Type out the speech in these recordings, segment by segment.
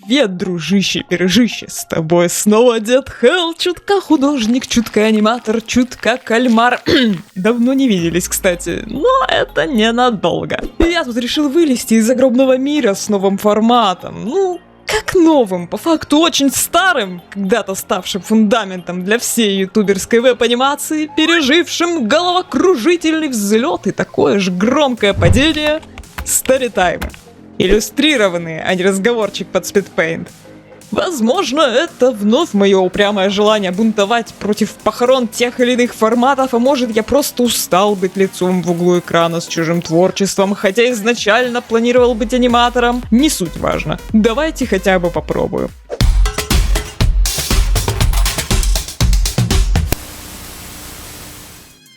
Привет, дружище-пережище, с тобой снова Дед Хелл, чутка художник, чутка аниматор, чутка кальмар. Давно не виделись, кстати, но это ненадолго. Я тут решил вылезти из загробного мира с новым форматом, как новым, по факту очень старым, когда-то ставшим фундаментом для всей ютуберской веб-анимации, пережившим головокружительный взлет и такое же громкое падение старитаймы. Иллюстрированные, а не разговорчик под спидпейнт. Возможно, это вновь мое упрямое желание бунтовать против похорон тех или иных форматов, а может, я просто устал быть лицом в углу экрана с чужим творчеством, хотя изначально планировал быть аниматором. Не суть важно. Давайте хотя бы попробую.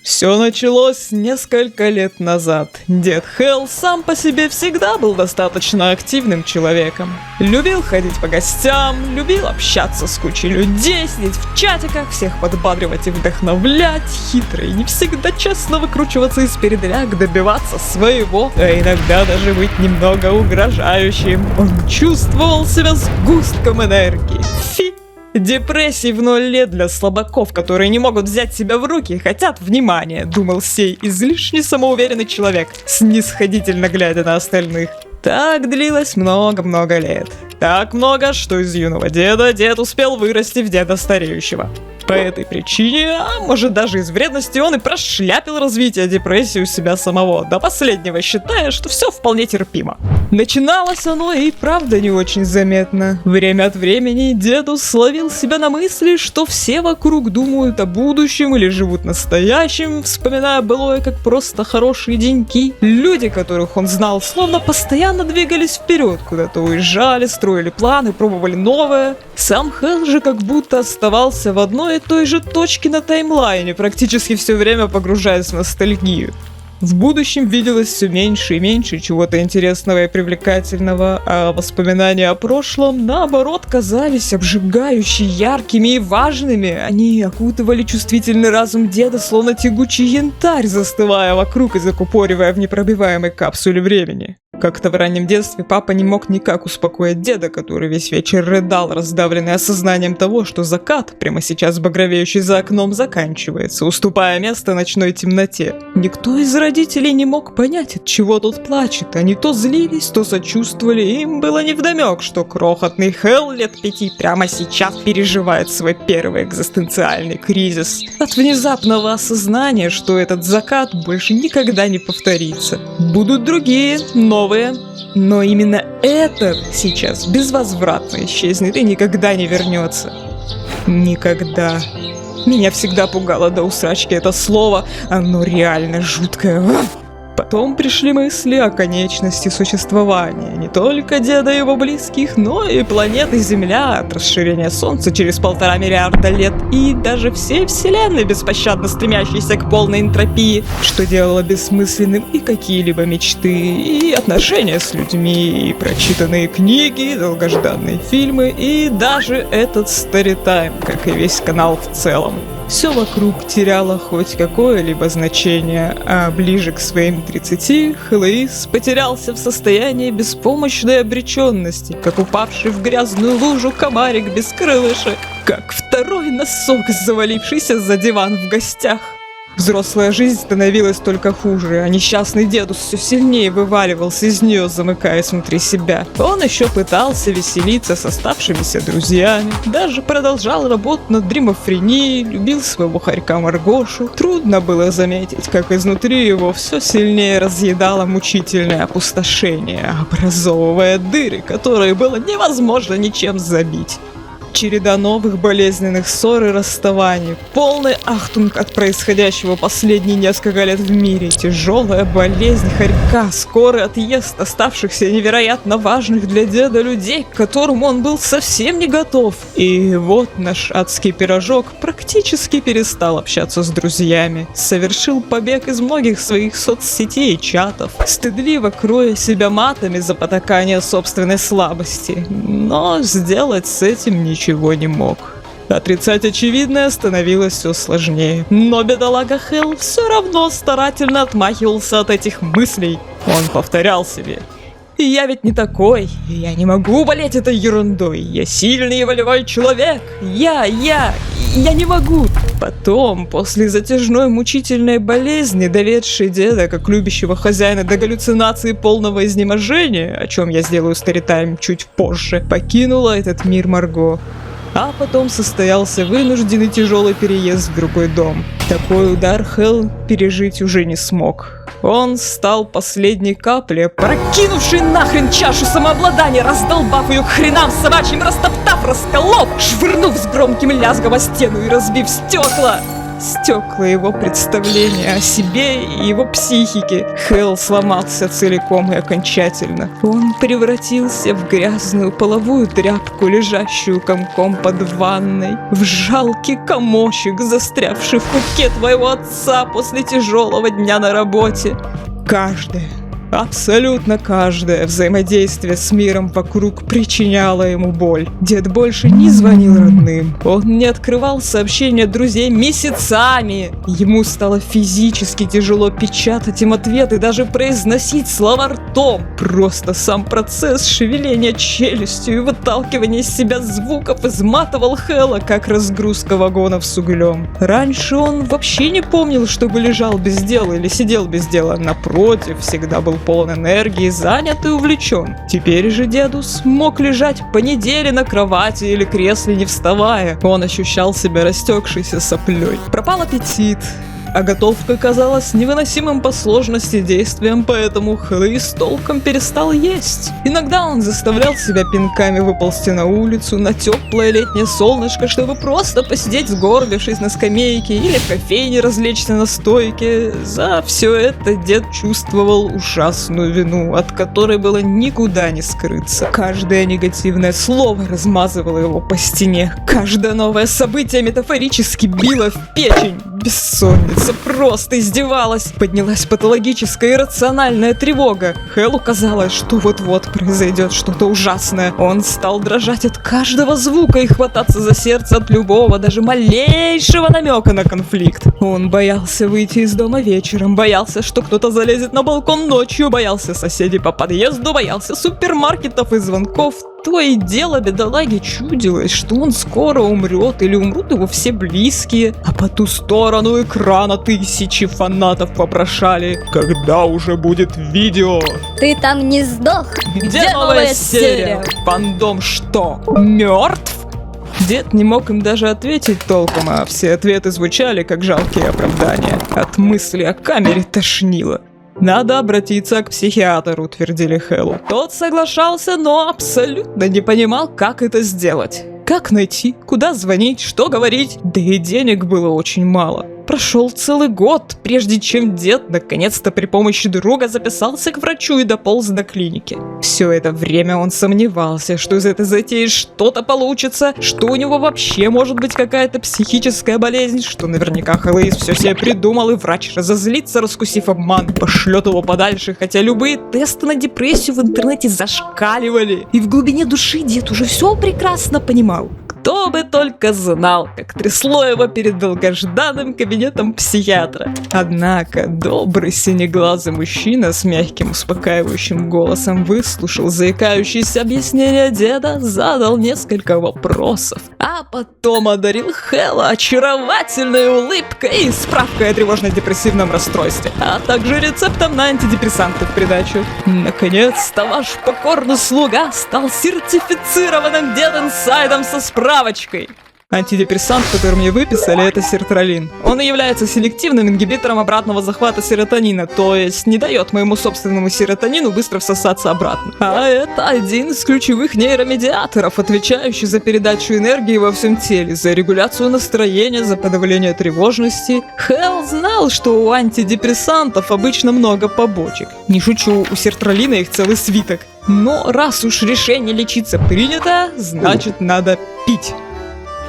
Все началось несколько лет назад. Дед Хелл сам по себе всегда был достаточно активным человеком. Любил ходить по гостям, любил общаться с кучей людей, сидеть в чатиках, всех подбадривать и вдохновлять, хитро и не всегда честно выкручиваться из передряг, добиваться своего, а иногда даже быть немного угрожающим. Он чувствовал себя сгустком энергии. Депрессии в 0 лет для слабаков, которые не могут взять себя в руки и хотят внимания, думал сей излишне самоуверенный человек, снисходительно глядя на остальных. Так длилось много-много лет. Так много, что из юного деда дед успел вырасти в деда стареющего. По этой причине, а может даже из вредности, он и прошляпил развитие депрессии у себя самого, до последнего считая, что все вполне терпимо. Начиналось оно и правда не очень заметно. Время от времени деду словил себя на мысли, что все вокруг думают о будущем или живут настоящим, вспоминая былое как просто хорошие деньки. Люди, которых он знал, словно постоянно двигались вперед, куда-то уезжали, строили планы, пробовали новое. Сам Хелл же как будто оставался в одной и той же точке на таймлайне, практически все время погружаясь в ностальгию. В будущем виделось все меньше и меньше чего-то интересного и привлекательного, а воспоминания о прошлом, наоборот, казались обжигающе яркими и важными. Они окутывали чувствительный разум деда, словно тягучий янтарь, застывая вокруг и закупоривая в непробиваемой капсуле времени. Как-то в раннем детстве папа не мог никак успокоить деда, который весь вечер рыдал, раздавленный осознанием того, что закат, прямо сейчас багровеющий за окном, заканчивается, уступая место ночной темноте. Никто из родителей не мог понять, от чего тот плачет. Они то злились, то сочувствовали, им было невдомек, что крохотный Хелл лет 5 прямо сейчас переживает свой первый экзистенциальный кризис. От внезапного осознания, что этот закат больше никогда не повторится. Будут другие, новые, но именно этот сейчас безвозвратно исчезнет и никогда не вернется. Никогда. Меня всегда пугало до усрачки это слово, оно реально жуткое. Потом пришли мысли о конечности существования не только деда и его близких, но и планеты Земля от расширения Солнца через 1,5 миллиарда лет и даже всей Вселенной, беспощадно стремящейся к полной энтропии, что делало бессмысленным и какие-либо мечты, и отношения с людьми, и прочитанные книги, и долгожданные фильмы, и даже этот старитайм, как и весь канал в целом. Все вокруг теряло хоть какое-либо значение, а ближе к своим 30 Хеллоис потерялся в состоянии беспомощной обреченности, как упавший в грязную лужу комарик без крылышек, как второй носок, завалившийся за диван в гостях. Взрослая жизнь становилась только хуже, а несчастный дедус все сильнее вываливался из нее, замыкаясь внутри себя. Он еще пытался веселиться с оставшимися друзьями, даже продолжал работать над дримофренией, любил своего хорька Маргошу. Трудно было заметить, как изнутри его все сильнее разъедало мучительное опустошение, образовывая дыры, которые было невозможно ничем забить. Череда новых болезненных ссор и расставаний, полный ахтунг от происходящего последние несколько лет в мире, тяжелая болезнь хорька, скорый отъезд оставшихся невероятно важных для деда людей, к которым он был совсем не готов. И вот наш адский пирожок практически перестал общаться с друзьями, совершил побег из многих своих соцсетей и чатов, стыдливо кроя себя матами за потакание собственной слабости, но сделать с этим ничего не мог. Отрицать очевидное становилось все сложнее. Но бедолага Хелл все равно старательно отмахивался от этих мыслей. Он повторял себе: И я ведь не такой, и я не могу болеть этой ерундой. Я сильный и волевой человек. Я не могу. Потом, после затяжной мучительной болезни, доведшей деда, как любящего хозяина, до галлюцинации полного изнеможения, о чем я сделаю старитайм чуть позже, покинула этот мир Марго. А потом состоялся вынужденный тяжелый переезд в другой дом. Такой удар Хелл пережить уже не смог. Он стал последней каплей, прокинувший нахрен чашу самообладания, раздолбав ее к хренам собачьим, растоптав, расколов, швырнув с громким лязгом о стену и разбив стекла. Стекла его представления о себе и его психике. Хелл сломался целиком и окончательно. Он превратился в грязную половую тряпку, лежащую комком под ванной, в жалкий комочек, застрявший в пупке твоего отца после тяжелого дня на работе. Каждое, абсолютно каждое взаимодействие с миром вокруг причиняло ему боль. Дед больше не звонил родным. Он не открывал сообщения друзей месяцами. Ему стало физически тяжело печатать им ответы, даже произносить слова ртом. Просто сам процесс шевеления челюстью и выталкивания из себя звуков изматывал Хэлла, как разгрузка вагонов с углем. Раньше он вообще не помнил, чтобы лежал без дела или сидел без дела. Напротив, всегда был полон энергии, занят и увлечен. Теперь же дедус мог лежать по неделе на кровати или кресле, не вставая. Он ощущал себя растекшейся соплей. Пропал аппетит, а готовка казалась невыносимым по сложности действием, поэтому Хелл толком перестал есть. Иногда он заставлял себя пинками выползти на улицу, на теплое летнее солнышко, чтобы просто посидеть сгорбившись на скамейке или в кофейне развлечься на стойке. За все это дед чувствовал ужасную вину, от которой было никуда не скрыться. Каждое негативное слово размазывало его по стене. Каждое новое событие метафорически било в печень. Бессонница просто издевалась. Поднялась патологическая иррациональная тревога. Хэллу казалось, что вот-вот произойдет что-то ужасное. Он стал дрожать от каждого звука и хвататься за сердце от любого, даже малейшего намека на конфликт. Он боялся выйти из дома вечером, боялся, что кто-то залезет на балкон ночью, боялся соседей по подъезду, боялся супермаркетов и звонков. То и дело бедолаге чудилось, что он скоро умрет или умрут его все близкие, а по ту сторону экрана тысячи фанатов вопрошали: когда уже будет видео? Ты там не сдох? Где новая серия? Фандом что, мертв? Дед не мог им даже ответить толком, а все ответы звучали как жалкие оправдания. От мысли о камере тошнило. «Надо обратиться к психиатру», — твердили Хэллу. Тот соглашался, но абсолютно не понимал, как это сделать. Как найти, куда звонить, что говорить, да и денег было очень мало. Прошел целый год, прежде чем дед наконец-то при помощи друга записался к врачу и дополз до клиники. Все это время он сомневался, что из этой затеи что-то получится, что у него вообще может быть какая-то психическая болезнь, что наверняка Хэллоуис все себе придумал, и врач разозлится, раскусив обман, пошлет его подальше, хотя любые тесты на депрессию в интернете зашкаливали. И в глубине души дед уже все прекрасно понимал. Кто бы только знал, как трясло его перед долгожданным кабинетом психиатра. Однако добрый синеглазый мужчина с мягким успокаивающим голосом выслушал заикающиеся объяснения деда, задал несколько вопросов, а потом одарил Хэлла очаровательной улыбкой и справкой о тревожно-депрессивном расстройстве, а также рецептом на антидепрессанты в придачу. Наконец-то ваш покорный слуга стал сертифицированным дед-инсайдом со справкой. Антидепрессант, который мне выписали, это сертралин. Он является селективным ингибитором обратного захвата серотонина, то есть не дает моему собственному серотонину быстро всосаться обратно. А это один из ключевых нейромедиаторов, отвечающий за передачу энергии во всем теле, за регуляцию настроения, за подавление тревожности. Хэлл знал, что у антидепрессантов обычно много побочек. Не шучу, у сертралина их целый свиток. Но раз уж решение лечиться принято, значит надо пить.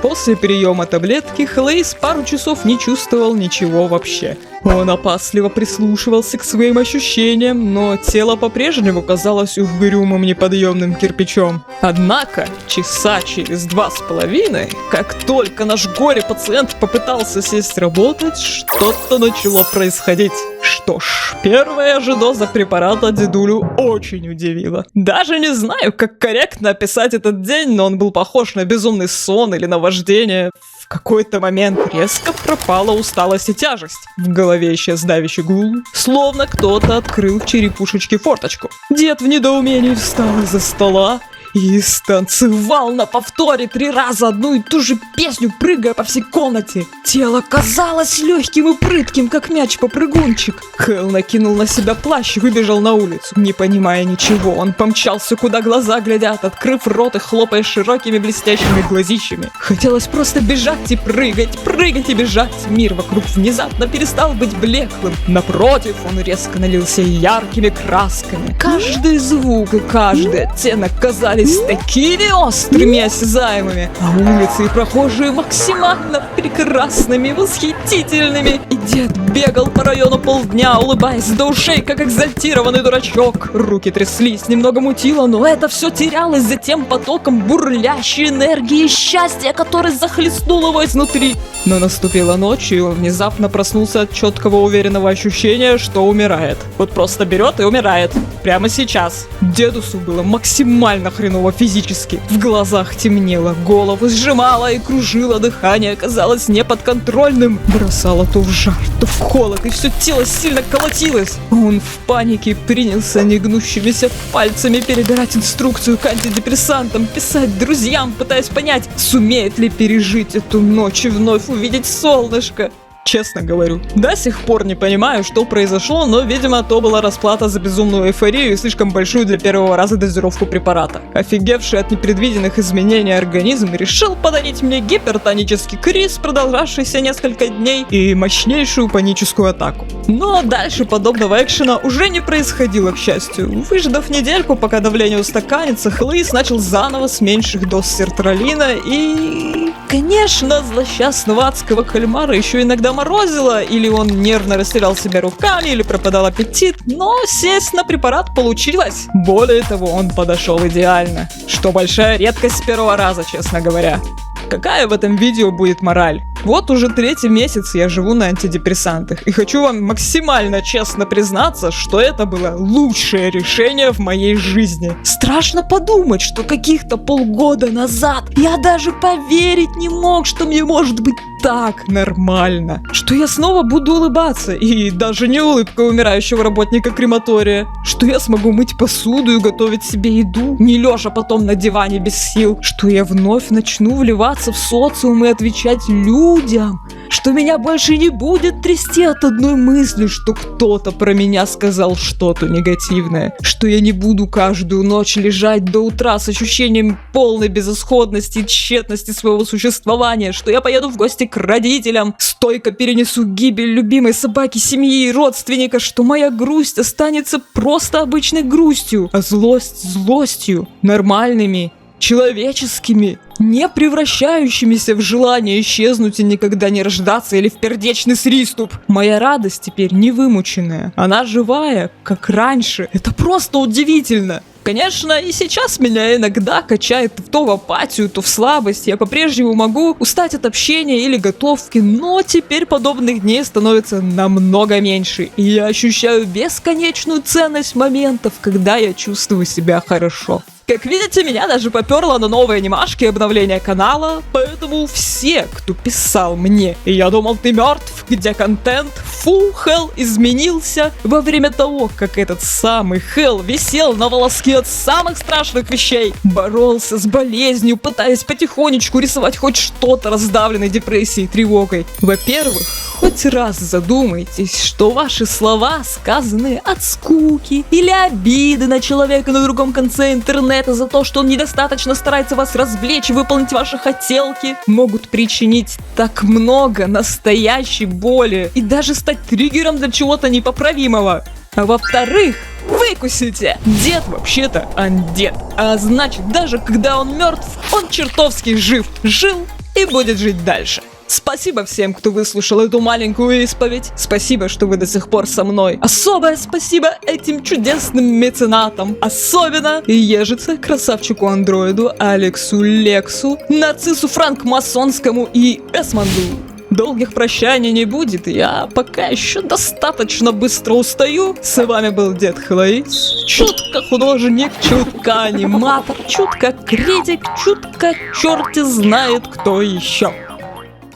После приема таблетки Хэллоуис пару часов не чувствовал ничего вообще. Он опасливо прислушивался к своим ощущениям, но тело по-прежнему казалось угрюмым неподъемным кирпичом. Однако, часа через 2,5, как только наш горе-пациент попытался сесть работать, что-то начало происходить. Что ж, первая же доза препарата дедулю очень удивила. Даже не знаю, как корректно описать этот день, но он был похож на безумный сон или наваждение. В какой-то момент резко пропала усталость и тяжесть. В голове исчез давящий гул, словно кто-то открыл в черепушечке форточку. Дед в недоумении встал из-за стола и станцевал на повторе 3 раза одну и ту же песню, прыгая по всей комнате. Тело казалось легким и прытким, как мяч-попрыгунчик. Хэл накинул на себя плащ и выбежал на улицу. Не понимая ничего, он помчался, куда глаза глядят, открыв рот и хлопая широкими блестящими глазищами. Хотелось просто бежать и прыгать, прыгать и бежать. Мир вокруг внезапно перестал быть блеклым. Напротив, он резко налился яркими красками. Каждый звук и каждый оттенок казались такими острыми и осязаемыми, а улицы и прохожие максимально прекрасными, восхитительными. И дед бегал по району полдня, улыбаясь до ушей, как экзальтированный дурачок. Руки тряслись, немного мутило, но это все терялось за тем потоком бурлящей энергии и счастья, который захлестнул его изнутри. Но наступила ночь, и он внезапно проснулся от четкого уверенного ощущения, что умирает. Вот просто берет и умирает. Прямо сейчас. Дедусу было максимально хреново физически. В глазах темнело, голову сжимало и кружило, дыхание казалось неподконтрольным. Бросало то в жар, то в холод, и все тело сильно колотилось. Он в панике принялся негнущимися пальцами перебирать инструкцию к антидепрессантам, писать друзьям, пытаясь понять, сумеет ли пережить эту ночь и вновь увидеть солнышко. Честно говорю, до сих пор не понимаю, что произошло, но, видимо, то была расплата за безумную эйфорию и слишком большую для первого раза дозировку препарата. Офигевший от непредвиденных изменений организм решил подарить мне гипертонический криз, продолжавшийся несколько дней, и мощнейшую паническую атаку. Но дальше подобного экшена уже не происходило, к счастью. Выждав недельку, пока давление устаканится, Хлоис начал заново с меньших доз сертралина и... Конечно, злосчастного адского кальмара еще иногда морозило, или он нервно растирал себя руками, или пропадал аппетит, но сесть на препарат получилось. Более того, он подошел идеально, что большая редкость с первого раза, честно говоря. Какая в этом видео будет мораль? Вот уже 3-й месяц я живу на антидепрессантах, и хочу вам максимально честно признаться, что это было лучшее решение в моей жизни. Страшно подумать, что каких-то полгода назад я даже поверить не мог, что мне может быть так нормально. Что я снова буду улыбаться, и даже не улыбкой умирающего работника крематория. Что я смогу мыть посуду и готовить себе еду, не лежа потом на диване без сил. Что я вновь начну вливаться в социум и отвечать людям. Что меня больше не будет трясти от одной мысли, что кто-то про меня сказал что-то негативное. Что я не буду каждую ночь лежать до утра с ощущением полной безысходности и тщетности своего существования. Что я поеду в гости к родителям, стойко перенесу гибель любимой собаки, семьи и родственника. Что моя грусть останется просто обычной грустью, а злость злостью, нормальными, человеческими, не превращающимися в желание исчезнуть и никогда не рождаться или в пердечный приступ. Моя радость теперь не вымученная, она живая, как раньше. Это просто удивительно. Конечно, и сейчас меня иногда качает то в апатию, то в слабость. Я по-прежнему могу устать от общения или готовки, но теперь подобных дней становится намного меньше. И я ощущаю бесконечную ценность моментов, когда я чувствую себя хорошо. Как видите, меня даже поперло на новые анимашки и обновления канала, поэтому все, кто писал мне, и я думал, ты мертв, где контент, фу, Хэл изменился во время того, как этот самый Хэл висел на волоске от самых страшных вещей, боролся с болезнью, пытаясь потихонечку рисовать хоть что-то раздавленной депрессией и тревогой. Во-первых, хоть раз задумайтесь, что ваши слова сказаны от скуки или обиды на человека на другом конце интернета за то, что он недостаточно старается вас развлечь и выполнить ваши хотелки, могут причинить так много настоящей боли и даже стать триггером для чего-то непоправимого. А во-вторых, выкусите! Дед вообще-то андед. А значит, даже когда он мертв, он чертовски жив, жил и будет жить дальше. Спасибо всем, кто выслушал эту маленькую исповедь. Спасибо, что вы до сих пор со мной. Особое спасибо этим чудесным меценатам. Особенно ежице, красавчику-андроиду, Алексу Лексу, нацису франкмасонскому и Эсмонду. Долгих прощаний не будет, я пока еще достаточно быстро устаю. С вами был Дед Хлоис. Чутко художник, чутко аниматор, чутко критик, чутко черти знает кто еще.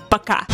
Пока.